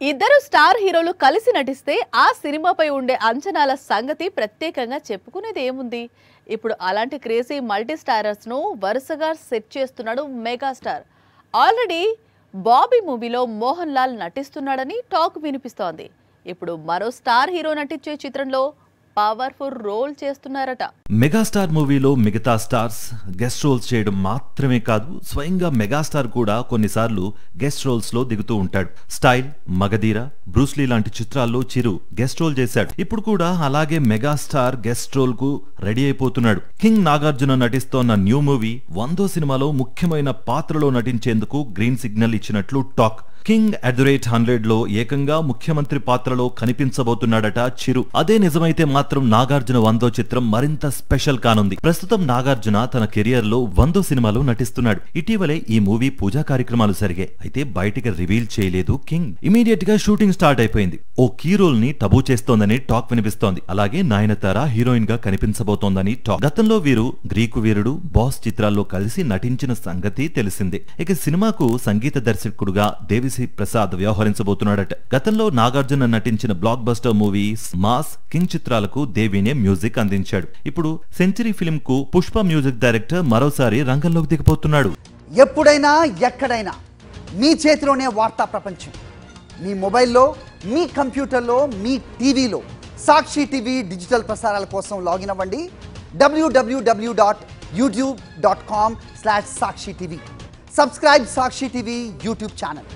ఇద్దరు స్టార్ హీరోలు కలిసి నటిస్తే ఆ సినిమాపై ఉండే అంచనాల సంగతి ప్రత్యేకంగా చెప్పుకునేది ఏముంది. ఇప్పుడు అలాంటి క్రేజీ మల్టీ స్టారర్స్ ను వరుసగా సెట్ చేస్తున్నాడు మెగాస్టార్. ఆల్రెడీ బాబీ మూవీలో మోహన్ లాల్ నటిస్తున్నాడని టాక్ వినిపిస్తోంది. ఇప్పుడు మరో స్టార్ హీరో నటించే చిత్రంలో పవర్ఫుల్ రోల్ చేస్తున్నారట. మెగాస్టార్ మూవీలో మిగతా స్టార్స్ గెస్ట్ రోల్స్ చేయడం మాత్రమే కాదు, స్వయంగా మెగాస్టార్ కూడా కొన్నిసార్లు గెస్ట్ రోల్స్ లో దిగుతూ ఉంటాడు. స్టైల్, మగధీర, బ్రూస్లీ లాంటి చిత్రాల్లో చిరు గెస్ట్ రోల్ చేశాడు. ఇప్పుడు కూడా అలాగే మెగాస్టార్ గెస్ట్ రోల్ కు రెడీ అయిపోతున్నాడు. కింగ్ నాగార్జున నటిస్తోన్న న్యూ మూవీ 100 సినిమాలో ముఖ్యమైన పాత్రలో నటించేందుకు గ్రీన్ సిగ్నల్ ఇచ్చినట్లు టాక్. కింగ్ @100 లో ఏకంగా ముఖ్యమంత్రి పాత్రలో కనిపించబోతున్నాడట చిరు. అదే నిజమైతే మాత్రం నాగార్జున 100 చిత్రం మరింత స్పెషల్ కానుంది. ప్రస్తుతం నాగార్జున తన కెరియర్ లో 100 సినిమాలు నటిస్తున్నాడు. ఇటీవలే ఈ మూవీ పూజా కార్యక్రమాలు జరిగాయి. అయితే బయటికి రివీల్ చేయలేదు కింగ్. ఇమీడియట్ గా షూటింగ్ స్టార్ట్ అయిపోయింది. ఓ కీ రోల్ ని టబూ చేస్తోందని టాక్ వినిపిస్తోంది. అలాగే నయనతార హీరోయిన్ గా కనిపించబోతోందని టాక్. గతంలో వీరు గ్రీకు వీరుడు, బాస్ చిత్రాల్లో కలిసి నటించిన సంగతి తెలిసిందే. ఇక సినిమాకు సంగీత దర్శకుడుగా దేవి ప్రసాద్ వ్యవహరించబోతున్నాడట. గతంలో నాగార్జున నటించిన block buster movies mass, king చిత్రాలకు దేవినే మ్యూజిక్ అందించాడు. ఇప్పుడు సెంచరీ ఫిల్మ్ కు పుష్ప మ్యూజిక్ డైరెక్టర్ మరోసారి రంగంలోకి దిగబోతున్నాడు. ఎప్పుడైనా ఎక్కడైనా మీ చేతిలోనే వార్తా ప్రపంచం. మీ మొబైల్లో, మీ కంప్యూటర్లో, మీ టీవీలో సాక్షి టీవీ డిజిటల్ ప్రసారాల కోసం లాగిన్ అవ్వండి. www.youtube.com/sakshi tv. Subscribe Sakshi TV YouTube channel.